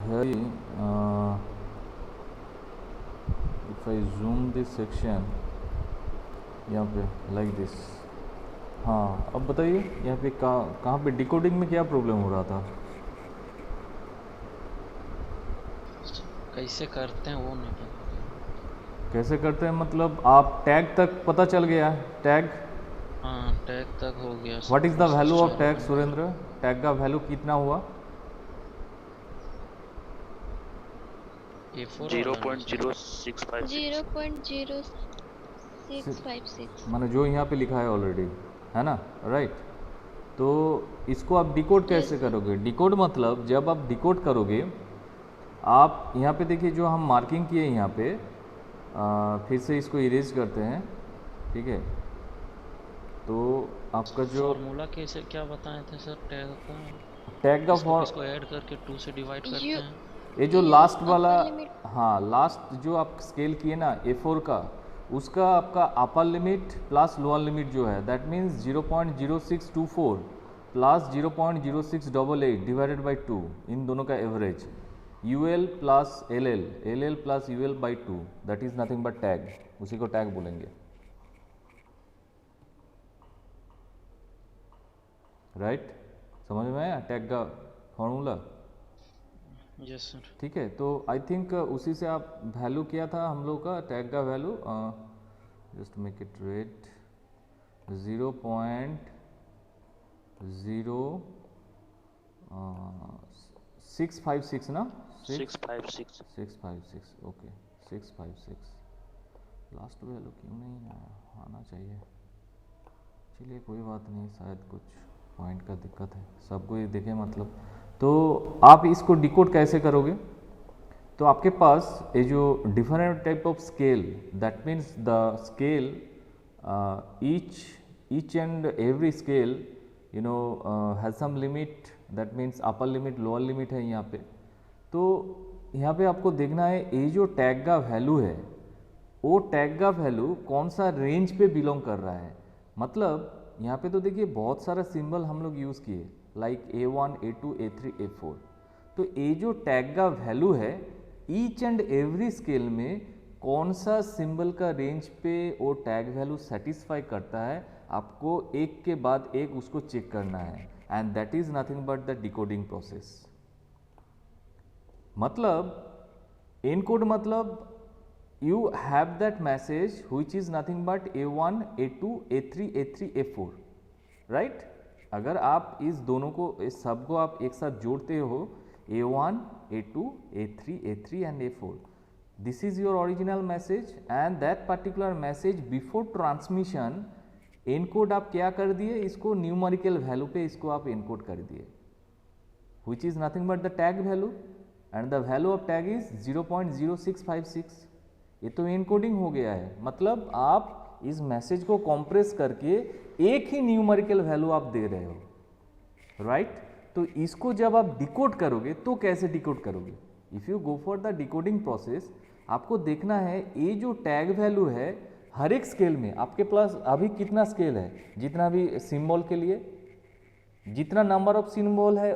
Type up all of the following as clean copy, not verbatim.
है if I zoom this section यहाँ पे like this। हाँ, अब बताइए यहाँ पे कहाँ पे डिकोडिंग में क्या प्रॉब्लम हो रहा था? कैसे करते हैं वो नहीं पता। कैसे करते हैं मतलब आप टैग तक पता चल गया? टैग, हाँ टैग तक हो गया, व्हाट सब is the process value of चालू टैग है। सुरेंद्र? टैग का वैल्यू कितना हुआ? A4 जीरो वाला ना point sir? Zero six five six 0.0656। माने जो यहाँ पे लिखा है ऑलरेडी, है ना? राइट। तो इसको आप डिकोड यस कैसे सर। करोगे? डिकोड मतलब जब आप डिकोड करोगे, आप यहाँ पे देखिए जो हम मार्किंग किए यहाँ पे, फिर से इसको इरेज करते हैं, ठीक है? तो आपका जो फॉर्मूला कैसे क्या बताए थे सर टैग का? टैग का इसको फॉर किसको ऐड करके 2 से डिवाइड करते यू हैं? ये जो यू लास्ट वाला, अपर लिमिट। हाँ लास्ट जो आप स्केल किए ना A4 का, उसका आपका upper limit plus lower limit जो है that means 0.0624 plus 0.0688 divided by 2, इन दोनों का average UL plus LL plus UL by 2, that is nothing but tag, उसी को टैग बोलेंगे। राइट? समझ में आया टैग का फॉर्मूला? Yes sir. ठीक है, तो आई थिंक उसी से आप वैल्यू किया था हम लोग का टैग का value, just make it red 0.0656 ना? 656 656, ओके 656। लास्ट वैल्यू क्यों नहीं आया? आना चाहिए। चलिए कोई बात नहीं, शायद कुछ पॉइंट का दिक्कत है, सबको ये देखें मतलब। तो आप इसको डिकोड कैसे करोगे? तो आपके पास ये जो different type of scale, that means the scale each and every scale you know has some limit, that means upper limit lower limit है यहाँ पे। तो यहाँ पे आपको देखना है ये जो टैग का वैल्यू है, वो टैग का वैल्यू कौन सा रेंज पे बिलोंग कर रहा है। मतलब यहाँ पे तो देखिए बहुत सारा सिंबल हम लोग यूज़ किए, like A1 A2 A3 A4। तो ये जो टैग का वैल्यू है, ईच एंड एवरी स्केल में कौन सा सिंबल का रेंज पे वो टैग वैल्यू सेटिस्फाई करता है, आपको एक के बाद एक उसको चेक करना है, and that is nothing but the decoding process. मतलब एनकोड मतलब you have that message which is nothing but A1 A2 A3 A3 A4, right? अगर आप इस दोनों को, इस सब को आप एक साथ जोड़ते हो, A1 A2 A3 A3 and A4, this is your original message, and that particular message before transmission encode आप क्या कर दिए, इसको न्यूमेरिकल वैल्यू पे इसको आप एनकोड कर दिए, which is nothing but the tag value, and the value of tag is 0.0656। ये तो एनकोडिंग हो गया है, मतलब आप इस मैसेज को कॉम्प्रेस करके एक ही न्यूमेरिकल वैल्यू आप दे रहे हो, राइट? तो इसको जब आप डिकोड करोगे तो कैसे डिकोड करोगे? If you go for the decoding process, आपको देखना है ये जो टैग वैल्यू है हर एक स्केल में आपके पास अभी कितना स्केल है, जितना भी सिंबल के लिए जितना नंबर ऑफ सिंबल है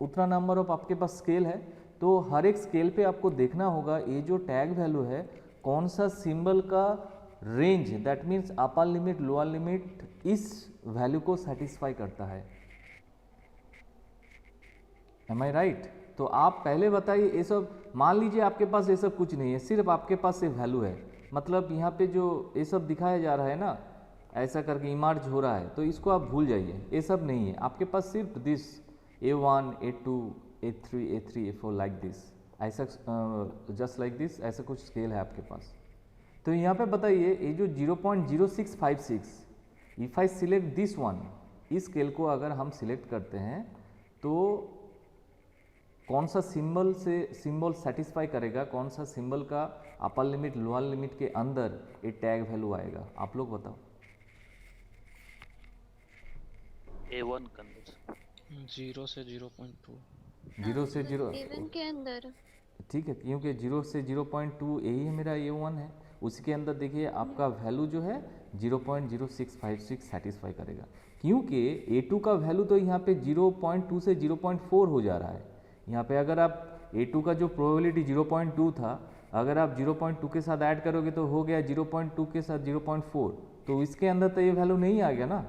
उतना नंबर ऑफ आपके पास स्केल है। तो हर एक स्केल पे आपको देखना होगा ये जो टैग वैल्यू है कौन सा सिंबल का range, that means upper limit lower limit इस वैल्यू को सेटिस्फाई करता है। एम आई राइट? तो आप पहले बताइए, ये सब मान लीजिए आपके पास ये सब कुछ नहीं है, सिर्फ आपके पास ये वैल्यू है, मतलब यहाँ पे जो ये सब दिखाया जा रहा है ना, ऐसा करके इमर्ज हो रहा है, तो इसको आप भूल जाइए, ये सब नहीं है आपके पास, सिर्फ this A1 A2 A3 A3 A4 like this, ऐसा जस्ट लाइक दिस, ऐसा कुछ स्केल है आपके पास। तो यहाँ पे बताइए ये जो 0.0656, if I select this one, इस स्केल को अगर हम सिलेक्ट करते हैं तो कौन सा सिंबल से सिंबल सेटिस्फाई करेगा, कौन सा सिंबल का अपर लिमिट लोअर लिमिट के अंदर ये टैग वैल्यू आएगा, आप लोग बताओ। A1 के अंदर 0 से 0.2। 0 से 0, A1 के अंदर। ठीक है, क्योंकि 0 से 0.2 यही है मेरा A1 है, उसी के अंदर देखिए आपका वैल्यू जो है 0.0656 सेटिस्फाई करेगा, क्योंकि A2 का वैल्यू तो यहाँ पे 0.2 से 0.4 हो जा रहा है, यहाँ पे अगर आप A2 का जो प्रोबेबिलिटी 0.2 था, अगर आप 0.2 के साथ ऐड करोगे तो हो गया 0.2 के साथ 0.4, तो इसके अंदर तो ये वैल्यू नहीं आ गया ना।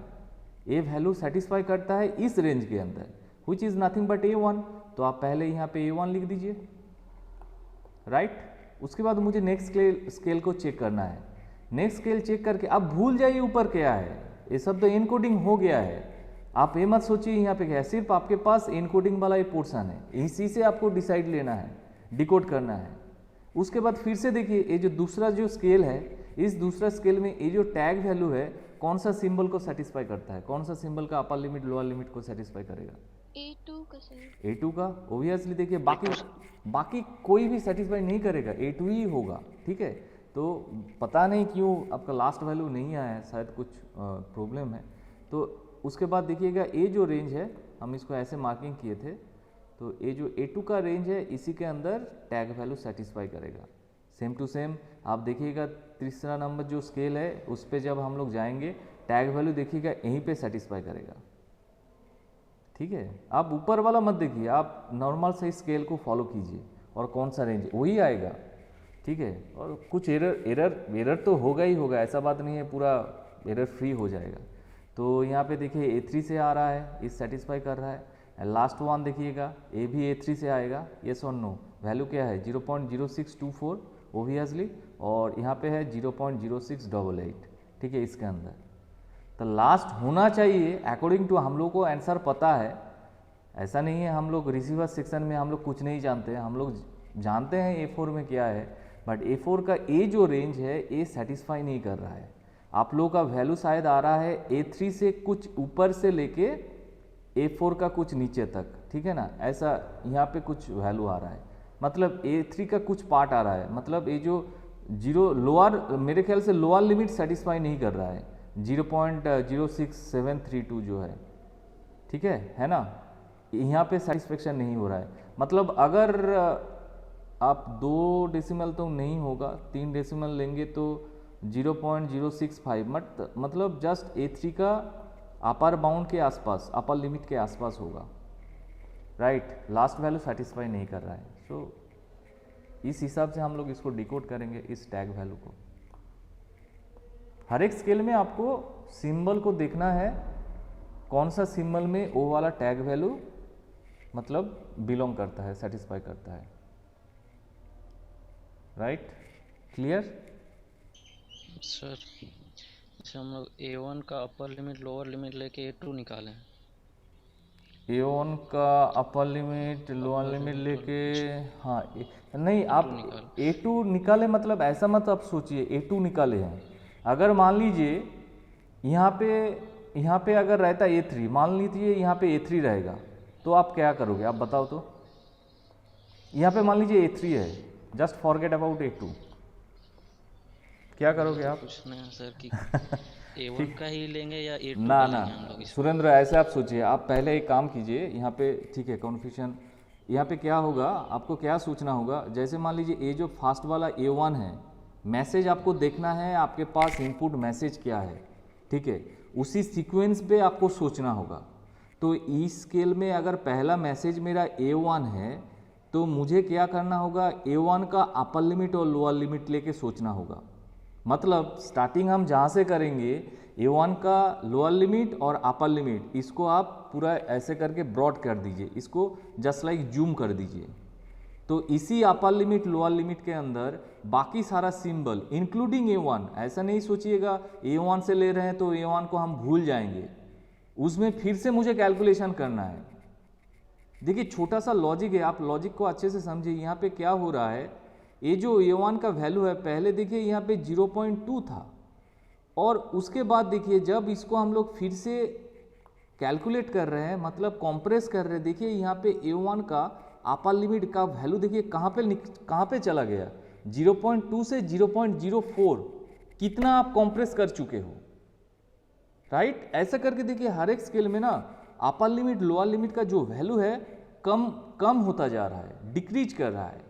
ये वैल्यू सेटिस्फाई करता है इस रेंज के अंदर, which is nothing but A1, तो आप पहले यहाँ पे A1 लिख दीजिए, राइट। उसके बाद मुझे नेक्स्ट स्केल को चेक करना है। नेक्स्ट स्केल चेक करके अब भूल जाइए ऊपर क्या है, ये सब तो एनकोडिंग हो गया है। आप ये मत सोचिए यहाँ पे क्या है, सिर्फ आपके पास एनकोडिंग वाला ये पोर्शन है, इसी से आपको डिसाइड लेना है, डिकोड करना है। उसके बाद फिर से देखिए ये जो दूसरा जो स्केल है, इस दूसरा स्केल में ये जो टैग वैल्यू है कौन सा सिंबल को सेटिस्फाई करता है, कौन सा सिंबल का अपर लिमिट लोअर लिमिट को सेटिस्फाई करेगा? A2 का सर। A2 का ओबियसली देखिए, बाकी कोई भी सेटिस्फाई नहीं करेगा, A2 ही होगा, ठीक है। तो पता नहीं क्यों आपका लास्ट वैल्यू नहीं आया है, शायद कुछ प्रॉब्लम है। तो उसके बाद देखिएगा ये जो रेंज है, हम इसको ऐसे मार्किंग किए थे, तो ये जो A2 का रेंज है इसी के अंदर टैग वैल्यू सेटिस्फाई करेगा। सेम टू सेम आप देखिएगा तीसरा नंबर जो स्केल है उस पर जब हम लोग जाएंगे टैग वैल्यू देखिएगा यहीं पे सेटिस्फाई करेगा, ठीक है। आप ऊपर वाला मत देखिए, आप नॉर्मल से स्केल को फॉलो कीजिए और कौन सा रेंज वही आएगा, ठीक है। और कुछ एरर तो होगा ही होगा, ऐसा बात नहीं है पूरा एरर फ्री हो जाएगा। तो यहाँ पे देखिए A3 से आ रहा है, इस सेटिस्फाई कर रहा है। लास्ट वन देखिएगा ये भी A3 से आएगा, येस और नो। वैल्यू क्या है 0.0624 ओबियसली, और यहाँ पे है 0.0688, ठीक है इसके अंदर। तो लास्ट होना चाहिए अकॉर्डिंग टू हम लोग को आंसर पता है, ऐसा नहीं है हम लोग रिसीवर सेक्शन में हम लोग कुछ नहीं जानते हैं, हम लोग जानते हैं A4 में क्या है, बट A4 का ए जो रेंज है ये सेटिस्फाई नहीं कर रहा है। आप लोगों का वैल्यू शायद आ रहा है A3 से कुछ ऊपर से लेके A4 का कुछ नीचे तक, ठीक है ना, ऐसा यहाँ पे कुछ वैल्यू आ रहा है, मतलब A3 का कुछ पार्ट आ रहा है, मतलब ये जो जीरो लोअर, मेरे ख्याल से लोअर लिमिट सेटिस्फाई नहीं कर रहा है, 0.06732 जो है, ठीक है ना, यहाँ पे सेटिस्फेक्शन नहीं हो रहा है। मतलब अगर आप 2 डेसिमल तो नहीं होगा, 3 डेसिमल लेंगे तो 0.065, मतलब जस्ट A3 का अपर बाउंड के आसपास, अपर लिमिट के आसपास होगा, राइट। लास्ट वैल्यू सेटिस्फाई नहीं कर रहा है। सो इस हिसाब से हम लोग इसको डिकोड करेंगे इस टैग वैल्यू को। हर एक स्केल में आपको सिंबल को देखना है, कौन सा सिंबल में वो वाला टैग वैल्यू मतलब बिलोंग करता है, सेटिस्फाई करता है, राइट। Clear sir? जैसे हम लोग A1 का अपर लिमिट लोअर लिमिट लेके A2 निकालें, A1 का अपर लिमिट लोअर लिमिट लेके, हाँ नहीं आप A2 निकाले, मतलब ऐसा मत आप सोचिए A2 निकाले हैं। अगर मान लीजिए यहाँ पे अगर रहता A3, मान लीजिए यहाँ पे A3 रहेगा, तो आप क्या करोगे आप बताओ तो। यहाँ पे मान लीजिए A3 है, जस्ट फॉरगेट अबाउट A2, क्या करोगे आप? पूछना है सर कि A1 का ही लेंगे या A2 ना का ना लेंगे हम लोग इसमें? सुरेंद्र ऐसे आप सोचिए, आप पहले एक काम कीजिए यहाँ पे, ठीक है, कन्फ्यूजन यहाँ पे क्या होगा, आपको क्या सोचना होगा, जैसे मान लीजिए ये जो फास्ट वाला A1 है, मैसेज आपको देखना है आपके पास इनपुट मैसेज क्या है, ठीक है, उसी सीक्वेंस पे आपको सोचना होगा। तो इस स्केल में अगर पहला मैसेज मेरा A1 है तो मुझे क्या करना होगा, A1 का अपर लिमिट और लोअर लिमिट लेके सोचना होगा। मतलब स्टार्टिंग हम जहाँ से करेंगे A1 का लोअर लिमिट और अपर लिमिट, इसको आप पूरा ऐसे करके ब्रॉड कर दीजिए, इसको जस्ट लाइक जूम कर दीजिए। तो इसी अपर लिमिट लोअर लिमिट के अंदर बाकी सारा सिंबल इंक्लूडिंग A1, ऐसा नहीं सोचिएगा A1 से ले रहे हैं तो A1 को हम भूल जाएंगे, उसमें फिर से मुझे कैलकुलेशन करना है। देखिए छोटा सा लॉजिक है, आप लॉजिक को अच्छे से समझिए। यहाँ पे क्या हो रहा है, ये जो A1 का वैल्यू है, पहले देखिए यहाँ पे 0.2 था, और उसके बाद देखिए जब इसको हम लोग फिर से कैलकुलेट कर रहे हैं, मतलब कॉम्प्रेस कर रहे हैं, देखिए यहाँ पे A1 का अपर लिमिट का वैल्यू देखिए कहाँ पे चला गया, 0.2 से 0.04, कितना आप कॉम्प्रेस कर चुके हो, राइट। ऐसा करके देखिए हर एक स्केल में ना अपर लिमिट लोअर लिमिट का जो वैल्यू है कम होता जा रहा है, डिक्रीज कर रहा है।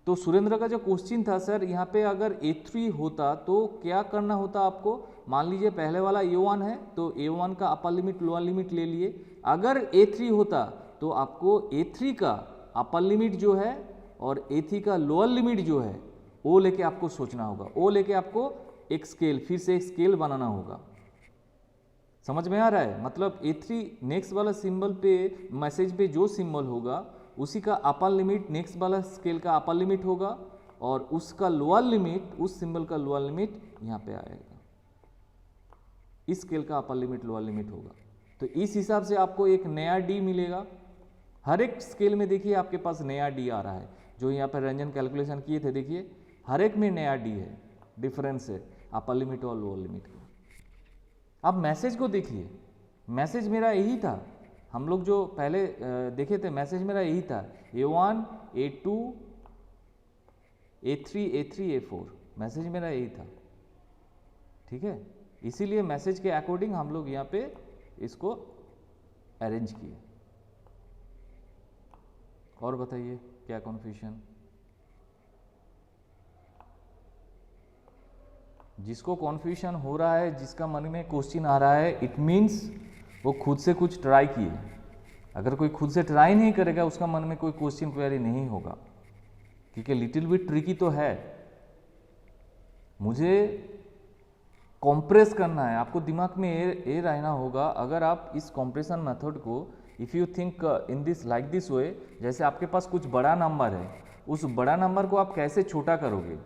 तो सुरेंद्र का जो क्वेश्चन था सर, यहाँ पे अगर A3 होता तो क्या करना होता आपको, मान लीजिए पहले वाला A1 है तो A1 का अपर लिमिट लोअर लिमिट ले लिए, अगर A3 होता तो आपको A3 का अपर लिमिट जो है और A3 का लोअर लिमिट जो है वो लेके आपको सोचना होगा, वो लेके आपको एक स्केल, फिर से एक स्केल बनाना होगा। समझ में आ रहा है? मतलब A3 नेक्स्ट वाला सिंबल पे, मैसेज पे जो सिंबल होगा उसी का अपर लिमिट नेक्स्ट वाला स्केल का अपर लिमिट होगा, और उसका लोअर लिमिट, उस सिंबल का लोअर लिमिट यहाँ पे आएगा, इस स्केल का अपर लिमिट लोअर लिमिट होगा। तो इस हिसाब से आपको एक नया डी मिलेगा। हर एक स्केल में देखिए आपके पास नया डी आ रहा है, जो यहाँ पर रंजन कैलकुलेशन किए थे, देखिए हर एक में नया डी है, डिफरेंस है अपर लिमिट और लोअर लिमिट का। अब मैसेज को देखिए, मैसेज मेरा यही था, हम लोग जो पहले देखे थे मैसेज मेरा यही था, A1 A2 A3 A3 A4, message मेरा यही था। ठीक है, इसीलिए मैसेज के अकॉर्डिंग हम लोग यहाँ पे इसको अरेंज किए। और बताइए क्या कन्फ्यूजन? जिसको कन्फ्यूजन हो रहा है, जिसका मन में क्वेश्चन आ रहा है, इट मीन्स वो खुद से कुछ ट्राई किए। अगर कोई खुद से ट्राई नहीं करेगा उसका मन में कोई क्वेश्चन क्वेरी नहीं होगा, क्योंकि लिटिल बिट ट्रिकी तो है। मुझे कॉम्प्रेस करना है, आपको दिमाग में ये रहना होगा। अगर आप इस कॉम्प्रेशन मेथड को, if you think in this like this way, जैसे आपके पास कुछ बड़ा नंबर है, उस बड़ा नंबर को आप कैसे छोटा करोगे,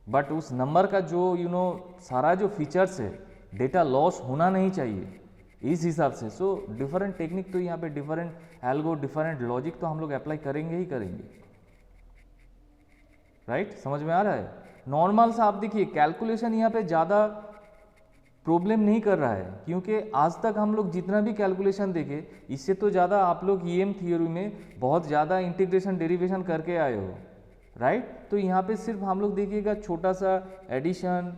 बट उस नंबर का जो सारा जो फीचर्स है, डेटा लॉस होना नहीं चाहिए, इस हिसाब से। सो डिफरेंट टेक्निक तो यहाँ पे, डिफरेंट एल्गो, डिफरेंट लॉजिक तो हम लोग अप्लाई करेंगे ही करेंगे। राइट? समझ में आ रहा है? नॉर्मल सा आप देखिए, कैलकुलेशन यहाँ पे ज़्यादा प्रॉब्लम नहीं कर रहा है, क्योंकि आज तक हम लोग जितना भी कैलकुलेशन देखे, इससे तो ज़्यादा आप लोग EM थ्योरी में बहुत ज़्यादा इंटीग्रेशन डेरिवेशन करके आए हो। राइट? तो यहाँ पे सिर्फ हम लोग देखिएगा छोटा सा एडिशन,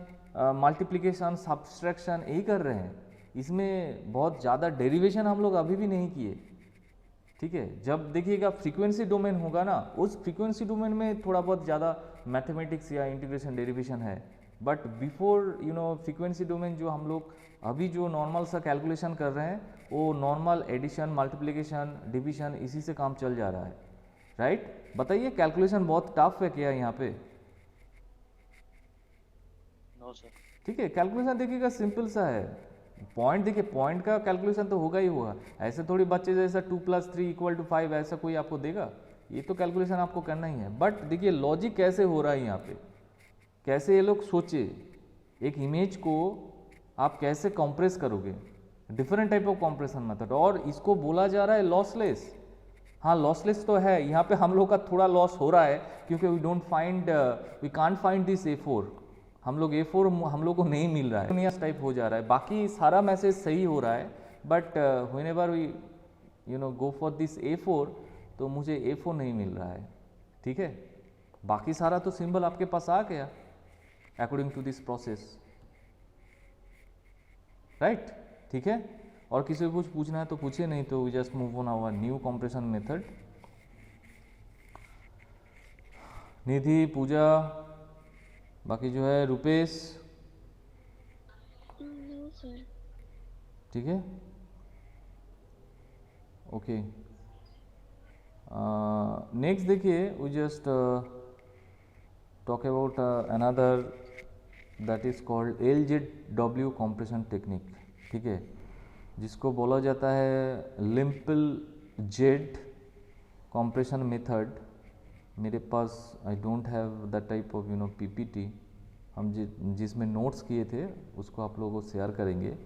मल्टीप्लिकेशन, सब्सट्रैक्शन यही कर रहे हैं, इसमें बहुत ज़्यादा डेरिवेशन हम लोग अभी भी नहीं किए। ठीक है, जब देखिएगा फ्रीक्वेंसी डोमेन होगा ना, उस फ्रीक्वेंसी डोमेन में थोड़ा बहुत ज़्यादा मैथमेटिक्स या इंटीग्रेशन डेरिवेशन है, बट बिफोर फ्रीक्वेंसी डोमेन जो हम लोग अभी जो नॉर्मल सा कैलकुलेशन कर रहे हैं, वो नॉर्मल एडिशन, मल्टीप्लिकेशन, डिविजन, इसी से काम चल जा रहा है। राइट? बताइए, कैलकुलेशन बहुत टफ है क्या यहाँ पे? No sir. ठीक है, कैलकुलेशन देखिएगा सिंपल सा है। पॉइंट देखिए, पॉइंट का कैलकुलेशन तो होगा ही होगा, ऐसे थोड़ी बच्चे जैसा 2 + 3 = 5 ऐसा कोई आपको देगा, ये तो कैलकुलेशन आपको करना ही है। बट देखिए लॉजिक कैसे हो रहा है यहाँ पे, कैसे ये लोग सोचे, एक इमेज को आप कैसे कंप्रेस करोगे, different type of compression method, और इसको बोला जा रहा है लॉसलेस। हाँ, लॉसलेस तो है, यहाँ पे हम लोग का थोड़ा लॉस हो रहा है, क्योंकि we can't find this A4, हम लोग A4 हम लोग को नहीं मिल रहा है, टाइप हो जा रहा है। बाकी सारा मैसेज सही हो रहा है, but whenever we go for this A4, तो मुझे A4 नहीं मिल रहा है। ठीक है, बाकी सारा तो सिंबल आपके पास आ गया according to this process. Right? ठीक है, और किसी को कुछ पूछना है तो पूछिए, नहीं तो we just move on our new compression method. Nidhi, Pooja, बाकी जो है रुपेश। ठीक है, ओके। नेक्स्ट देखिए, we just talk about another that is called LZW compression technique. ठीक है, जिसको बोला जाता है लिम्पल जेड कंप्रेशन मेथड। मेरे पास I don't have that type of PPT, हम जिसमें नोट्स किए थे उसको आप लोगों को शेयर करेंगे।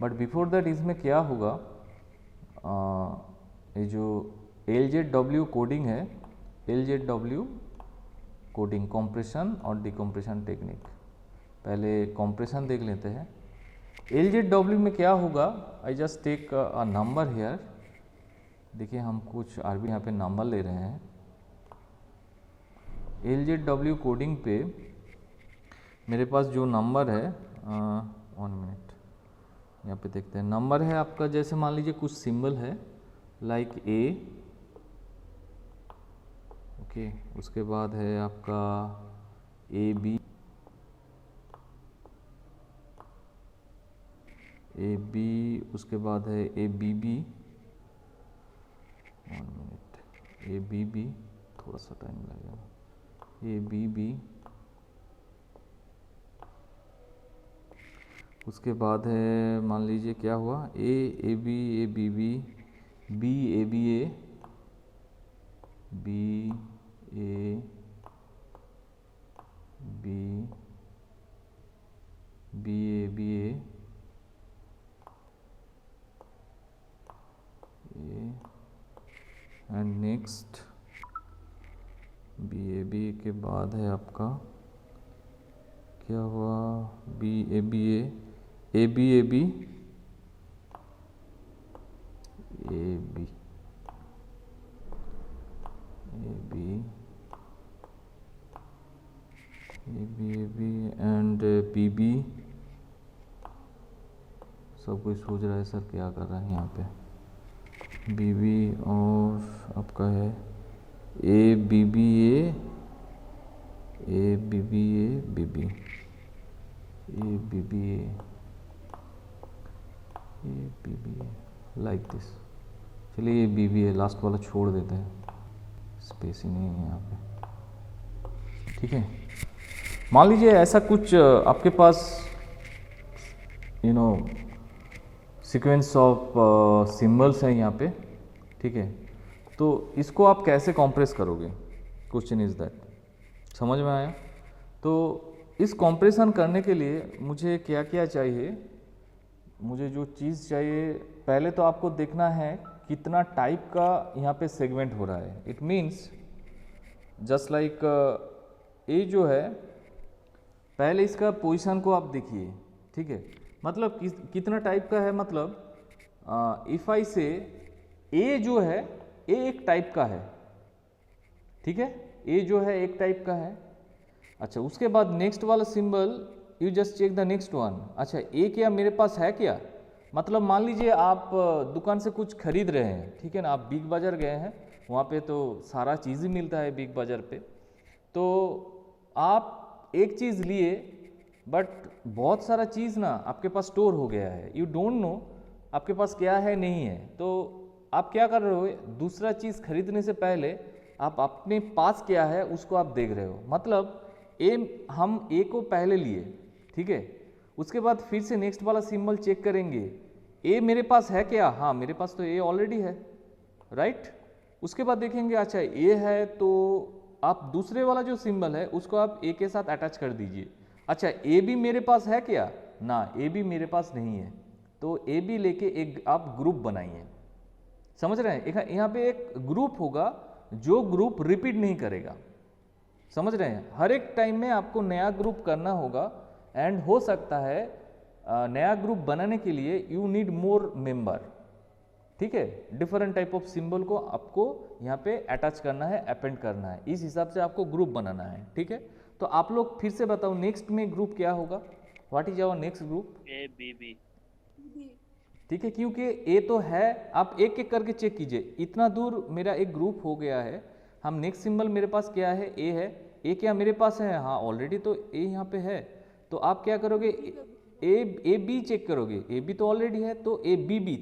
बट बिफोर दैट इसमें क्या होगा, ये जो LZW कोडिंग है, LZW कोडिंग कंप्रेशन और डिकम्प्रेशन टेक्निक, पहले कंप्रेशन देख लेते हैं। LZW में क्या होगा, I just take a number here. देखिए हम कुछ आरबी यहाँ पे नंबर ले रहे हैं। LZW कोडिंग पे मेरे पास जो नंबर है, 1 मिनट, यहाँ पे देखते हैं। नंबर है आपका, जैसे मान लीजिए कुछ सिंबल है लाइक A, ओके, उसके बाद है आपका AB, उसके बाद है ABB, 1 minute, A B B, थोड़ा सा टाइम लगेगा, ए बी बी, उसके बाद है मान लीजिए क्या हुआ, A B B, B A B A, B A B, B A B A, and next B A B के बाद है आपका क्या हुआ, B A B A, A B A B, A B A B, A B and B B. सब कोई सोच रहा है सर क्या कर रहा है यहाँ पे, बी बी और आपका है A B B A, A B B A B B, A B B A B B A, like this. चलिए ये बी बी ए लास्ट वाला छोड़ देते हैं, स्पेस ही नहीं है यहाँ पे, ठीक है। मान लीजिए ऐसा कुछ आपके पास सीक्वेंस ऑफ सिंबल्स है यहाँ पे, ठीक है। तो इसको आप कैसे कॉम्प्रेस करोगे, क्वेश्चन इज दैट, समझ में आया। तो इस कॉम्प्रेशन करने के लिए मुझे क्या क्या चाहिए, मुझे जो चीज़ चाहिए, पहले तो आपको देखना है कितना टाइप का यहाँ पे सेगमेंट हो रहा है। इट मीन्स जस्ट लाइक ये जो है, पहले इसका पोजीशन को आप देखिए, ठीक है। मतलब कितना टाइप का है, मतलब इफ आई से ए जो है, ए एक टाइप का है, ठीक है, ए जो है एक टाइप का है। अच्छा, उसके बाद नेक्स्ट वाला symbol, you just check the next one. अच्छा, ए क्या मेरे पास है क्या, मतलब मान लीजिए आप दुकान से कुछ खरीद रहे हैं, ठीक है ना, आप बिग बाज़ार गए हैं, वहाँ पे तो सारा चीज़ ही मिलता है बिग बाज़ार पे। तो आप एक चीज़ लिए, बट बहुत सारा चीज़ ना आपके पास स्टोर हो गया है, यू डोंट नो आपके पास क्या है नहीं है। तो आप क्या कर रहे हो, दूसरा चीज़ खरीदने से पहले आप अपने पास क्या है उसको आप देख रहे हो। मतलब हम ए को पहले लिए, ठीक है, उसके बाद फिर से नेक्स्ट वाला सिंबल चेक करेंगे, ए मेरे पास है क्या, हाँ मेरे पास तो ए ऑलरेडी है, राइट। उसके बाद देखेंगे अच्छा ए है, तो आप दूसरे वाला जो सिंबल है उसको आप ए के साथ अटैच कर दीजिए। अच्छा, ए बी मेरे पास है क्या, ना ए बी मेरे पास नहीं है, तो ए बी लेके एक आप ग्रुप बनाइए, समझ रहे हैं। यहाँ पे एक ग्रुप होगा जो ग्रुप रिपीट नहीं करेगा, समझ रहे हैं। हर एक टाइम में आपको नया ग्रुप करना होगा, एंड हो सकता है नया ग्रुप बनाने के लिए यू नीड मोर मेंबर, ठीक है। डिफरेंट टाइप ऑफ सिंबल को आपको यहाँ पे अटैच करना है, अपेंड करना है, इस हिसाब से आपको ग्रुप बनाना है, ठीक है। तो आप लोग फिर से बताओ नेक्स्ट में ग्रुप क्या होगा, what is our next group, A B B, ठीक है। क्योंकि ए तो है, आप एक एक करके चेक कीजिए, इतना दूर मेरा एक ग्रुप हो गया है। हम नेक्स्ट सिंबल मेरे पास क्या है, ए है, ए क्या मेरे पास है, हाँ ऑलरेडी तो ए यहाँ पे है। तो आप क्या करोगे, ए बी चेक करोगे, ए बी तो ऑलरेडी है, तो ए बी बी,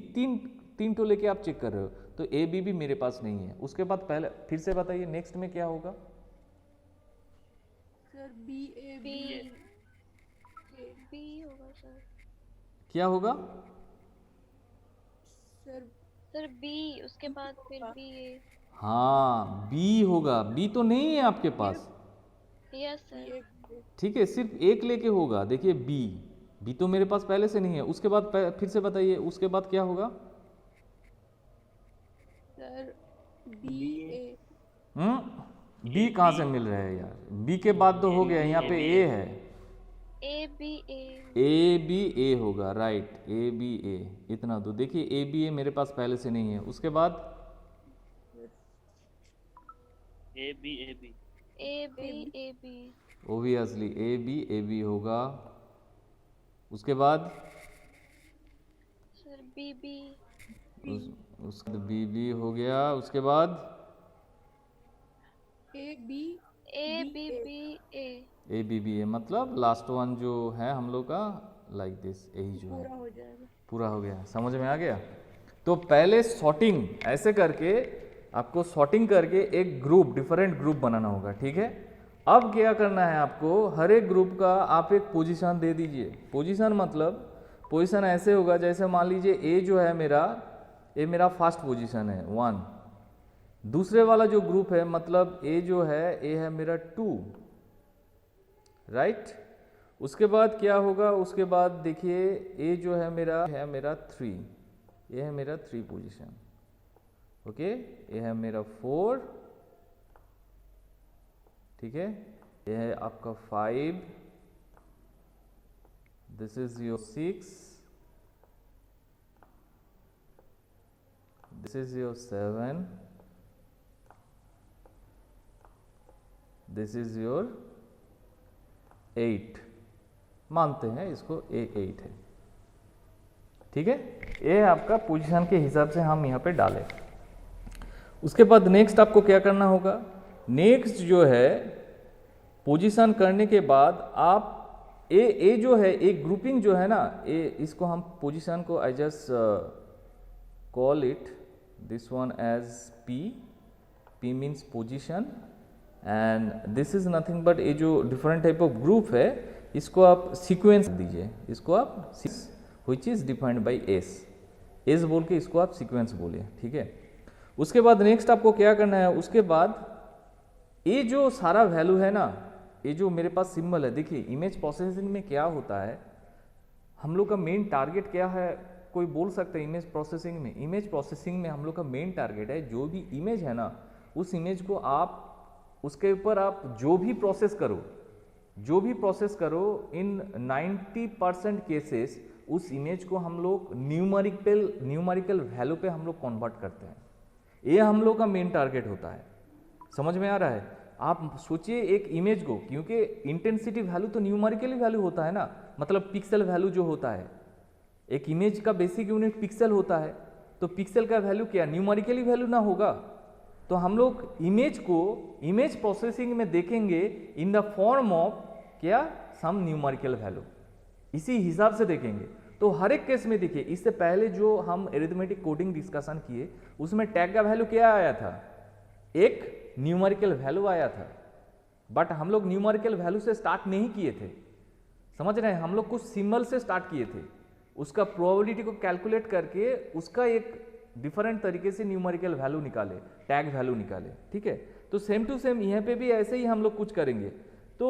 तीन तो लेके आप चेक कर रहे हो, तो ए बी भी मेरे पास नहीं है। उसके बाद पहले फिर से बताइए नेक्स्ट में क्या होगा, sir B A B B होगा सर। क्या होगा, सर बी, उसके बाद फिर बी ए। हाँ बी होगा, बी तो नहीं है आपके पास, यस सर। ठीक है, सिर्फ एक लेके होगा। देखिए बी तो मेरे पास पहले से नहीं है। उसके बाद फिर से बताइए, उसके बाद क्या होगा, सर बी ए, बी कहाँ से मिल रहा है यार, बी के बाद तो हो गया, यहाँ पे ए है, A B A, A B ए होगा, राइट, ए बी ए, इतना तो देखिए ए बी ए मेरे पास पहले से नहीं है। उसके बाद A B A B, A B A B, obviously A B होगा। उसके बाद सर बी बी, उसके बी बी हो गया। उसके बाद A B B A, A B B A, मतलब लास्ट वन जो है हम लोग का, लाइक दिस, यही जो पूरा है हो जाएगा। पूरा हो गया, समझ में आ गया। तो पहले सॉर्टिंग ऐसे करके आपको सॉर्टिंग करके एक ग्रुप, डिफरेंट ग्रुप बनाना होगा, ठीक है। अब क्या करना है आपको, हर एक ग्रुप का आप एक पोजीशन दे दीजिए। पोजीशन मतलब पोजीशन ऐसे होगा जैसे मान लीजिए ए जो है मेरा, ये मेरा फर्स्ट पोजीशन है 1, दूसरे वाला जो ग्रुप है मतलब ए जो है, ए है मेरा 2, राइट। उसके बाद क्या होगा, उसके बाद देखिए ए जो है मेरा 3, ये है मेरा 3 पोजीशन, ओके। ये है मेरा 4, ठीक है। ये है आपका 5, this is your 6, this is your 7, this is your 8, मानते हैं इसको A8 है, ठीक है। ये आपका पोजीशन के हिसाब से हम यहाँ पे डालें। उसके बाद नेक्स्ट आपको क्या करना होगा, नेक्स्ट जो है पोजीशन करने के बाद आप ए जो है, एक ग्रुपिंग जो है ना, इसको हम पोजीशन को I just call it this one as P means position, and this is nothing but ये जो डिफरेंट टाइप ऑफ ग्रुप है इसको आप सीक्वेंस दीजिए, इसको आप which is defined by S बोल के इसको आप सीक्वेंस बोलिए, ठीक है। उसके बाद नेक्स्ट आपको क्या करना है, उसके बाद ये जो सारा वैल्यू है ना, ये जो मेरे पास सिंबल है, देखिए इमेज प्रोसेसिंग में क्या होता है, हम लोग का मेन टारगेट क्या है, कोई बोल सकता है इमेज प्रोसेसिंग में, इमेज प्रोसेसिंग में हम लोग का मेन टारगेट है जो भी इमेज है ना, उस इमेज को आप उसके ऊपर आप जो भी प्रोसेस करो इन 90% केसेस उस इमेज को हम लोग न्यूमेरिकल वैल्यू पे हम लोग कन्वर्ट करते हैं। ये हम लोग का मेन टारगेट होता है, समझ में आ रहा है। आप सोचिए एक इमेज को, क्योंकि इंटेंसिटी वैल्यू तो न्यूमेरिकली वैल्यू होता है ना, मतलब पिक्सल वैल्यू जो होता है, एक इमेज का बेसिक यूनिट पिक्सल होता है, तो पिक्सल का वैल्यू क्या न्यूमेरिकली वैल्यू ना होगा, तो हम लोग इमेज को इमेज प्रोसेसिंग में देखेंगे इन द फॉर्म ऑफ क्या, सम न्यूमेरिकल वैल्यू, इसी हिसाब से देखेंगे। तो हर एक केस में देखिए, इससे पहले जो हम एरिथमेटिक कोडिंग डिस्कशन किए उसमें टैग का वैल्यू क्या आया था, एक न्यूमेरिकल वैल्यू आया था, बट हम लोग न्यूमेरिकल वैल्यू से स्टार्ट नहीं किए थे, समझ रहे हैं, हम लोग कुछ सिंबल से स्टार्ट किए थे, उसका प्रोबेबिलिटी को कैलकुलेट करके उसका एक डिफरेंट तरीके से न्यूमेरिकल वैल्यू निकाले, टैग वैल्यू निकाले, ठीक है। तो सेम टू सेम यहाँ पे भी ऐसे ही हम लोग कुछ करेंगे। तो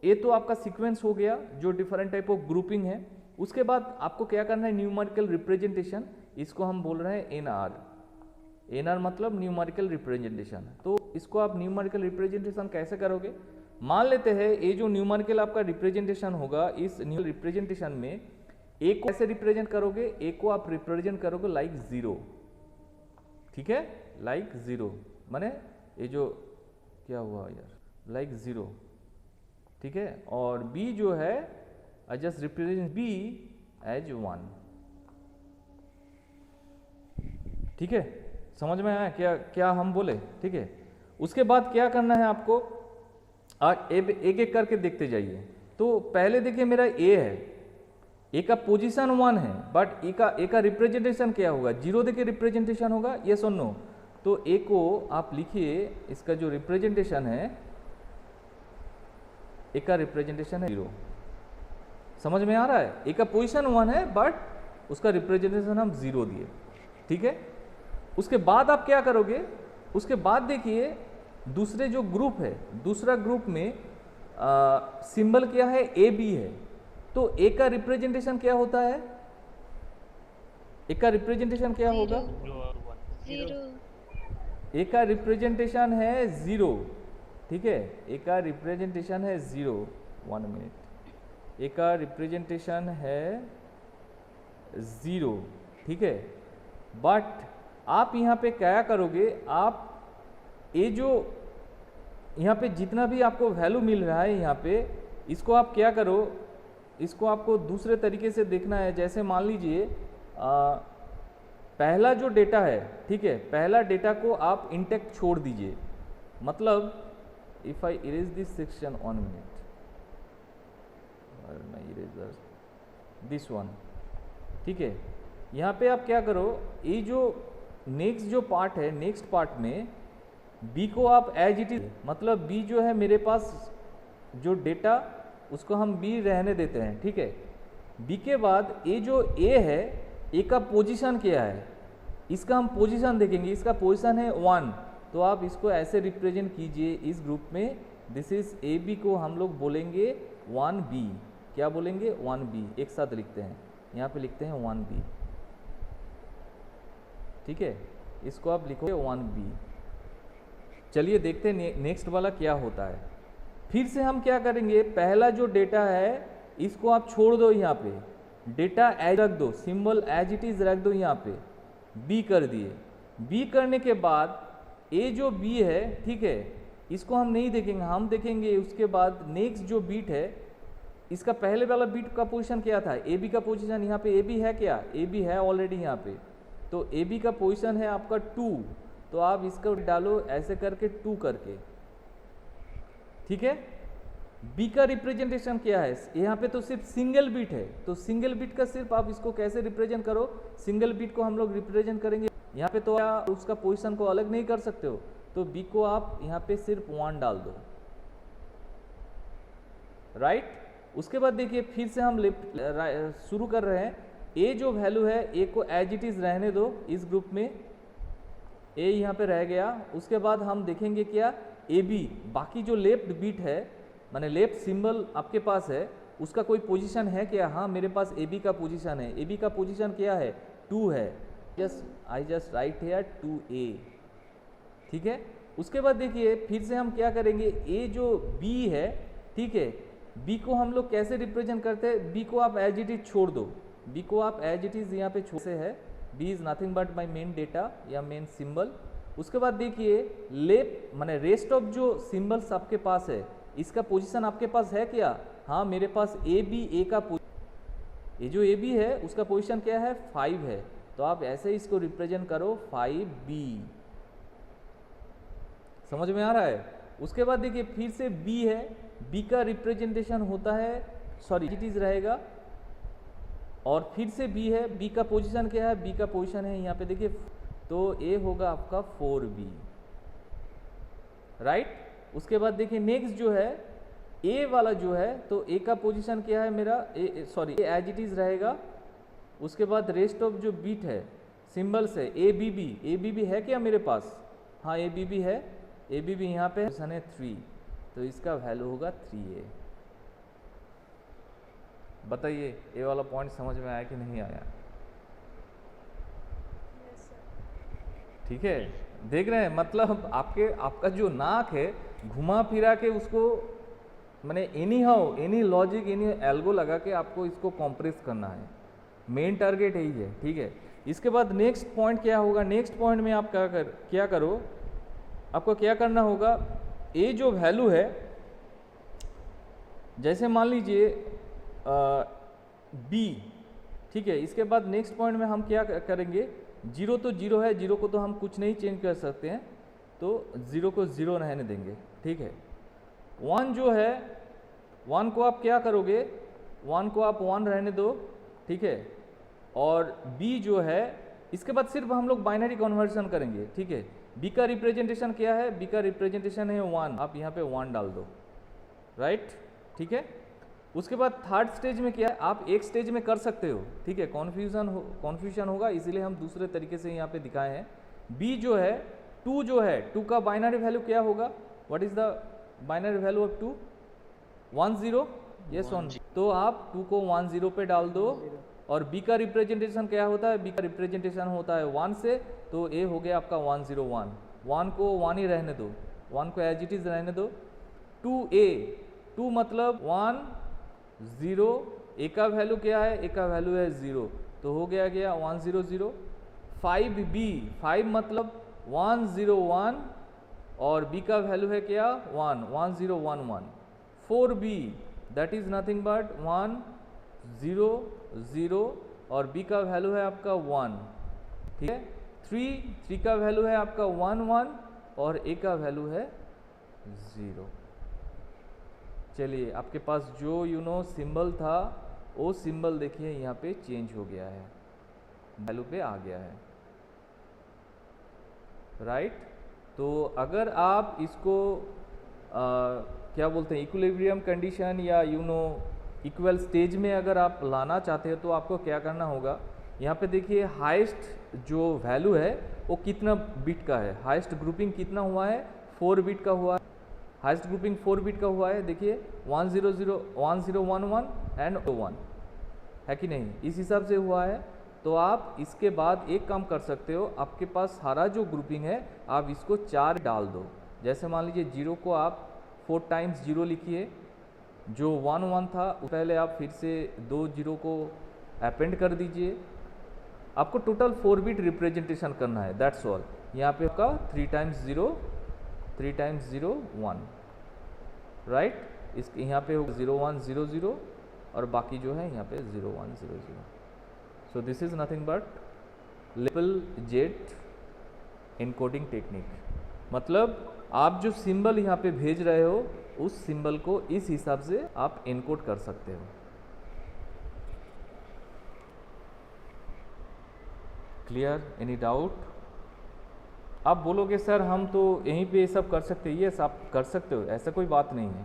ये तो आपका सीक्वेंस हो गया जो डिफरेंट टाइप ऑफ ग्रुपिंग है। उसके बाद आपको क्या करना है, न्यूमेरिकल रिप्रेजेंटेशन, इसको हम बोल रहे हैं एनआर मतलब न्यूमेरिकल रिप्रेजेंटेशन। तो इसको आप न्यूमेरिकल रिप्रेजेंटेशन कैसे करोगे, मान लेते हैं ये जो न्यूमेरिकल आपका रिप्रेजेंटेशन होगा, इस रिप्रेजेंटेशन में ए को कैसे रिप्रेजेंट करोगे, ए को आप रिप्रेजेंट करोगे लाइक 0, ठीक है, लाइक 0 माने ये जो क्या हुआ यार, लाइक 0, ठीक है। और बी जो है I just represent B as 1, ठीक है, समझ में आया क्या क्या हम बोले, ठीक है। उसके बाद क्या करना है आपको, एक एक करके देखते जाइए। तो पहले देखिए मेरा ए है, ए का पोजीशन 1 है, बट ए का रिप्रेजेंटेशन क्या होगा, 0 देखिए रिप्रेजेंटेशन होगा, यस और नो। तो ए को आप लिखिए, इसका जो रिप्रेजेंटेशन है, ए का रिप्रेजेंटेशन है 0, समझ में आ रहा है। ए का पोजीशन 1 है बट उसका रिप्रेजेंटेशन हम 0 दिए, ठीक है। उसके बाद आप क्या करोगे, उसके बाद देखिए दूसरे जो ग्रुप है, दूसरा ग्रुप में सिंबल क्या है, ए बी है। तो ए का रिप्रेजेंटेशन क्या होता है, ए का रिप्रेजेंटेशन क्या होगा, 0 ए का रिप्रेजेंटेशन है 0, ठीक है, ए का रिप्रेजेंटेशन है 0, 1 मिनट, ए का रिप्रेजेंटेशन है 0, ठीक है। बट आप यहाँ पे क्या करोगे, आप ये जो यहाँ पे जितना भी आपको वैल्यू मिल रहा है यहाँ पे, इसको आप क्या करो, इसको आपको दूसरे तरीके से देखना है। जैसे मान लीजिए पहला जो डेटा है, ठीक है, पहला डेटा को आप इंटेक्ट छोड़ दीजिए, मतलब if I erase this section 1 minute, eraser this one, ठीक है। यहाँ पे आप क्या करो, ये जो नेक्स्ट जो पार्ट है, नेक्स्ट पार्ट में बी को आप एज इट इज, मतलब बी जो है मेरे पास जो डेटा उसको हम बी रहने देते हैं, ठीक है। बी के बाद ए जो ए है, ए का पोजीशन क्या है, इसका हम पोजीशन देखेंगे, इसका पोजीशन है 1, तो आप इसको ऐसे रिप्रेजेंट कीजिए इस ग्रुप में, दिस इज ए बी को हम लोग बोलेंगे 1b, क्या बोलेंगे 1b, एक साथ लिखते हैं, यहाँ पे लिखते हैं 1b, ठीक है, इसको आप लिखोगे 1b। चलिए देखते हैं नेक्स्ट वाला क्या होता है। फिर से हम क्या करेंगे, पहला जो डेटा है इसको आप छोड़ दो, यहाँ पे डेटा एज रख दो, सिंबल एज इट इज रख दो, यहाँ पे बी कर दिए। बी करने के बाद ए जो बी है, ठीक है, इसको हम नहीं देखेंगे, हम देखेंगे उसके बाद नेक्स्ट जो बीट है, इसका पहले वाला बीट का पोजीशन क्या था, ए बी का पोजीशन, यहाँ पे ए बी है क्या, ए बी है ऑलरेडी यहाँ पे, तो ए बी का पोजीशन है आपका 2, तो आप इसको डालो ऐसे करके 2 करके, ठीक है। बी का रिप्रेजेंटेशन क्या है, यहाँ पे तो सिर्फ सिंगल बीट है, तो सिंगल बीट का सिर्फ आप इसको कैसे रिप्रेजेंट करो, सिंगल बीट को हम लोग रिप्रेजेंट करेंगे, यहाँ पे तो आप उसका पोजीशन को अलग नहीं कर सकते हो, तो बी को आप यहाँ पे सिर्फ 1 डाल दो, राइट। उसके बाद देखिए फिर से हम शुरू कर रहे हैं, ए जो वैल्यू है ए को एज इट इज रहने दो इस ग्रुप में, ए यहाँ पे रह गया। उसके बाद हम देखेंगे क्या, ए बी, बाकी जो लेफ्ट बीट है, माने लेफ्ट सिंबल आपके पास है, उसका कोई पोजीशन है क्या, हाँ मेरे पास ए बी का पोजीशन है, ए बी का पोजीशन क्या है 2 है, I just right here 2a, ठीक है। उसके बाद देखिए फिर से हम क्या करेंगे, ए जो बी है, ठीक है, बी को हम लोग कैसे रिप्रेजेंट करते हैं, बी को आप एज इट इज छोड़ दो, बी को आप एज इट इज यहाँ पे छोड़ से है, B is nothing but my main data या मेन सिंबल। उसके बाद देखिए लेफ्ट माने रेस्ट ऑफ जो सिंबल्स आपके पास है, इसका पोजीशन आपके पास है क्या, हाँ मेरे पास ए बी, ए का ये जो ए बी है उसका पोजीशन क्या है 5 है, तो आप ऐसे ही इसको रिप्रेजेंट करो 5b, समझ में आ रहा है। उसके बाद देखिए फिर से बी है, बी का रिप्रेजेंटेशन होता है, सॉरी इट इज रहेगा, और फिर से बी है, बी का पोजीशन क्या है, बी का पोजीशन है यहाँ पे देखिए, तो ए होगा आपका 4b, राइट। उसके बाद देखिए नेक्स्ट जो है ए वाला जो है, तो ए का पोजीशन क्या है मेरा, सॉरी एज इट इज रहेगा। उसके बाद रेस्ट ऑफ जो बीट है सिंबल्स है, ए बी बी है क्या मेरे पास, हाँ ए बी बी है, ए बी बी यहाँ पे पोजीशन है 3, तो इसका वैल्यू होगा 3a। बताइए ए वाला पॉइंट समझ में आया कि नहीं आया, ठीक है। देख रहे हैं, मतलब आपका जो नाक है घुमा फिरा के उसको मैंने any how any logic any algo लगा के आपको इसको कॉम्प्रेस करना है, मेन टारगेट यही है, ठीक है। इसके बाद नेक्स्ट पॉइंट क्या होगा, नेक्स्ट पॉइंट में आप क्या करो, आपको क्या करना होगा, ए जो वैल्यू है, जैसे मान लीजिए बी, ठीक है, इसके बाद नेक्स्ट पॉइंट में हम क्या करेंगे, 0 तो 0 है, 0 को तो हम कुछ नहीं चेंज कर सकते हैं, तो 0 को 0 रहने देंगे, ठीक है। 1 जो है, 1 को आप क्या करोगे, 1 को आप 1 रहने दो, ठीक है, और बी जो है, इसके बाद सिर्फ हम लोग बाइनरी कन्वर्जन करेंगे, ठीक है। बी का रिप्रेजेंटेशन क्या है, बी का रिप्रेजेंटेशन है 1, आप यहाँ पे 1 डाल दो, राइट, ठीक है। उसके बाद थर्ड स्टेज में क्या है, आप एक स्टेज में कर सकते हो, ठीक है, कॉन्फ्यूजन होगा, इसीलिए हम दूसरे तरीके से यहाँ पे दिखाए हैं। बी जो है 2 जो है, 2 का बाइनरी वैल्यू क्या होगा, what is the binary value of 2, 1 0, yes 1, तो आप 2 को 1 0 पे डाल दो। और बी का रिप्रेजेंटेशन क्या होता है, बी का रिप्रेजेंटेशन होता है 1 से, तो ए हो गया आपका 1 0 1, 1 को 1 ही रहने दो, 1 को एज इट इज रहने दो। 2a, 2 मतलब 1 0, ए का वैल्यू क्या है, ए का वैल्यू है 0, तो हो गया 1 0 0। 5b, 5 मतलब 1 0 1, और बी का वैल्यू है क्या 1 1 0 1 1। 4b that is nothing but 1 0 0, और बी का वैल्यू है आपका 1, ठीक है। 3 का वैल्यू है आपका 1 1, और ए का वैल्यू है 0। चलिए आपके पास जो सिंबल था, वो सिंबल देखिए यहाँ पे चेंज हो गया है, वैल्यू पे आ गया है। राइट। तो अगर आप इसको क्या बोलते हैं इक्विलिब्रियम कंडीशन या इक्वल स्टेज में अगर आप लाना चाहते हो तो आपको क्या करना होगा, यहाँ पे देखिए हाईएस्ट जो वैल्यू है वो कितना बिट का है, हाईएस्ट ग्रुपिंग कितना हुआ है, 4 बिट का हुआ है, हाईएस्ट ग्रुपिंग 4 बिट का हुआ है। देखिए 1011 एंड 1 है कि नहीं, इस हिसाब से हुआ है। तो आप इसके बाद एक काम कर सकते हो, आपके पास सारा जो ग्रुपिंग है आप इसको 4 डाल दो। जैसे मान लीजिए 0 को आप 4 टाइम्स 0 लिखिए, जो 1 था पहले आप फिर से 2 0 को अपेंड कर दीजिए। आपको टोटल 4 बिट रिप्रेजेंटेशन करना है, दैट्स ऑल। यहाँ पे आपका 3 टाइम्स 0 1, राइट। इस यहाँ पे 0 1 0 0 और बाकी जो है यहाँ पे 0 1 0 0। So this is nothing but level jet encoding technique. मतलब आप जो सिंबल यहाँ पे भेज रहे हो उस सिंबल को इस हिसाब से आप एनकोड कर सकते हो। Clear, any doubt? आप बोलोगे सर हम तो यहीं पे ये सब कर सकते हैं, यस आप कर सकते हो, ऐसा कोई बात नहीं है।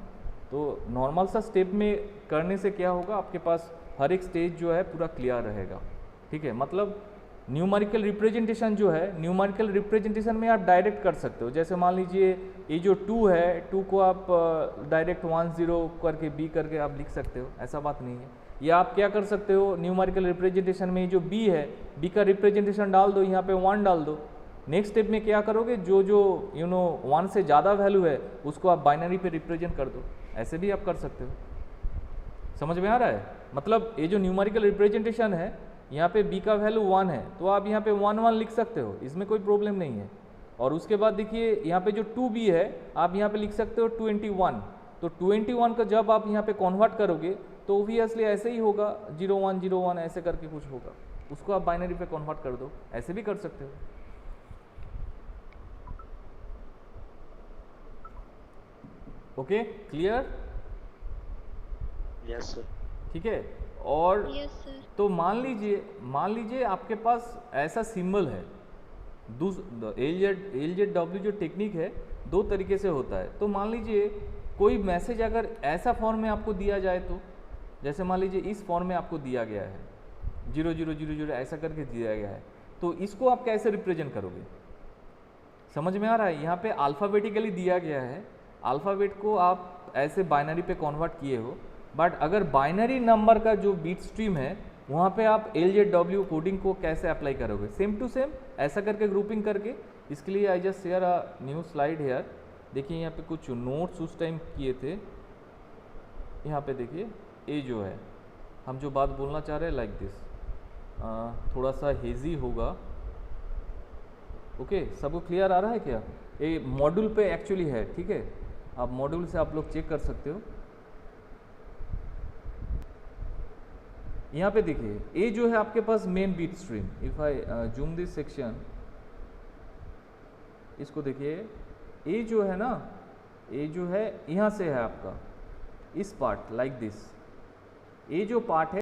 तो नॉर्मल सा स्टेप में करने से क्या होगा, आपके पास हर एक स्टेज जो है पूरा क्लियर रहेगा, ठीक है। मतलब न्यूमेरिकल रिप्रेजेंटेशन जो है, न्यूमेरिकल रिप्रेजेंटेशन में आप डायरेक्ट कर सकते हो। जैसे मान लीजिए ये जो 2 है, 2 को आप डायरेक्ट 1 0 करके बी करके आप लिख सकते हो, ऐसा बात नहीं है। या आप क्या कर सकते हो, न्यूमेरिकल रिप्रेजेंटेशन में जो बी है, बी का रिप्रेजेंटेशन डाल दो, यहाँ पे 1 डाल दो। नेक्स्ट स्टेप में क्या करोगे, जो 1 से ज़्यादा वैल्यू है उसको आप बाइनरी पे रिप्रेजेंट कर दो, ऐसे भी आप कर सकते हो। समझ में आ रहा है? मतलब ये जो न्यूमेरिकल रिप्रेजेंटेशन है, यहाँ पे b का वैल्यू 1 है तो आप यहाँ पे 1 1 लिख सकते हो, इसमें कोई प्रॉब्लम नहीं है। और उसके बाद देखिए यहाँ पे जो 2b है आप यहाँ पे लिख सकते हो 21। तो 21 का जब आप यहाँ पे कन्वर्ट करोगे तो ओबियसली ऐसे ही होगा, 0 1 0 1 ऐसे करके कुछ होगा, उसको आप बाइनरी पे कन्वर्ट कर दो, ऐसे भी कर सकते हो। Okay, clear? Yes sir. ठीक है। और यस सर। तो मान लीजिए आपके पास ऐसा सिंबल है, LZW जो टेक्निक है 2 तरीके से होता है। तो मान लीजिए कोई मैसेज अगर ऐसा फॉर्म में आपको दिया जाए, तो जैसे मान लीजिए इस फॉर्म में आपको दिया गया है 0 0 0 0 ऐसा करके दिया गया है, तो इसको आप कैसे रिप्रेजेंट करोगे? समझ में आ रहा है? यहाँ पे अल्फ़ाबेटिकली दिया गया है, अल्फ़ाबेट को आप ऐसे बाइनरी पे कन्वर्ट किए हो, बट अगर बाइनरी नंबर का जो बीट स्ट्रीम है वहाँ पे आप LZW कोडिंग को कैसे अप्लाई करोगे? सेम टू सेम ऐसा करके ग्रुपिंग करके। इसके लिए I just share a new slide hair. देखिए यहाँ पे कुछ नोट्स उस टाइम किए थे, यहाँ पे देखिए ये जो है हम जो बात बोलना चाह रहे हैं लाइक दिस, थोड़ा सा हेजी होगा। ओके, सबको क्लियर आ रहा है क्या? ये मॉड्यूल पे एक्चुअली है, ठीक है, आप मॉड्यूल से आप लोग चेक कर सकते हो। यहाँ पे देखिए ये जो है आपके पास main bit stream. If I zoom this section, इसको देखिए, ये जो है ना, ये जो है यहाँ से है आपका इस पार्ट लाइक दिस, ये जो पार्ट है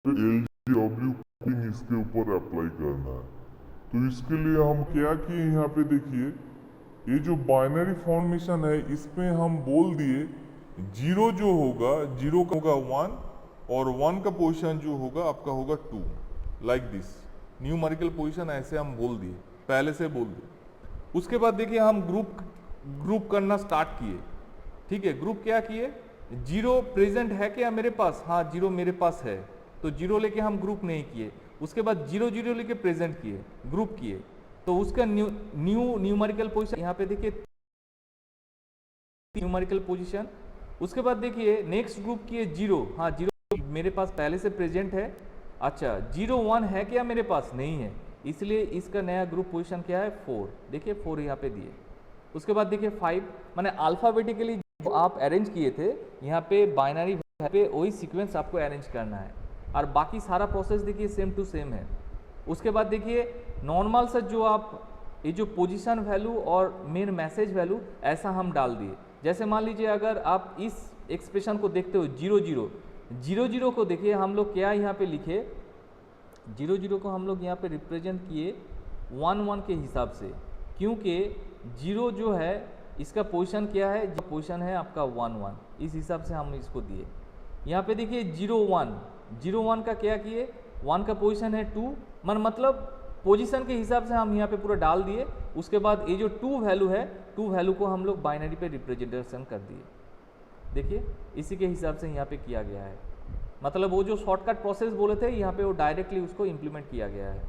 LZW कोडिंग इसके ऊपर अप्लाई करना है। तो इसके लिए हम क्या किए, यहाँ पे देखिए ये जो बाइनरी फॉर्मेशन है इसमें हम बोल दिए 0 जो होगा, 0 का होगा 1 और 1 का पोजीशन जो होगा आपका होगा 2, लाइक दिस। न्यूमेरिकल पोजीशन ऐसे हम बोल दिए, पहले से बोल दिए। उसके बाद देखिए हम ग्रुप करना स्टार्ट किए, ठीक है। ग्रुप क्या किए, 0 प्रेजेंट है क्या मेरे पास? हाँ 0 मेरे पास है, तो 0 लेके हम ग्रुप नहीं किए। उसके बाद 0 0 लेके प्रेजेंट किए, ग्रुप किए, तो उसका न्यूमेरिकल पोजीशन यहाँ पे देखिए न्यूमेरिकल पोजीशन। उसके बाद देखिए नेक्स्ट ग्रुप किए 0, हाँ 0 मेरे पास पहले से प्रेजेंट है। अच्छा 0 1 है क्या मेरे पास? नहीं है, इसलिए इसका नया ग्रुप पोजीशन क्या है? 4। देखिए 4 यहाँ पे दिए। उसके बाद देखिए 5, माने अल्फाबेटिकली जो आप अरेंज किए थे यहाँ पे बाइनरी पे वही सीक्वेंस आपको अरेंज करना है, और बाकी सारा प्रोसेस देखिए सेम टू सेम है। उसके बाद देखिए नॉर्मल सा जो आप ये जो पोजीशन वैल्यू और मेन मैसेज वैल्यू ऐसा हम डाल दिए। जैसे मान लीजिए अगर आप इस एक्सप्रेशन को देखते हो 0 0 0 0 को देखिए हम लोग क्या यहाँ पे लिखे, 0 0 को हम लोग यहाँ पे रिप्रेजेंट किए 1 1 के हिसाब से, क्योंकि 0 जो है इसका पोजीशन क्या है, जो पोजीशन है आपका 1 1, इस हिसाब से हम इसको दिए। यहाँ पे देखिए 0 1 0 1 का क्या किए, 1 का पोजीशन है 2, मतलब पोजीशन के हिसाब से हम यहाँ पे पूरा डाल दिए। उसके बाद ये जो 2 वैल्यू है, 2 वैल्यू को हम लोग बाइनरी पे रिप्रेजेंटेशन कर दिए। देखिए इसी के हिसाब से यहाँ पे किया गया है, मतलब वो जो शॉर्टकट प्रोसेस बोले थे यहाँ पे वो डायरेक्टली उसको इम्प्लीमेंट किया गया है।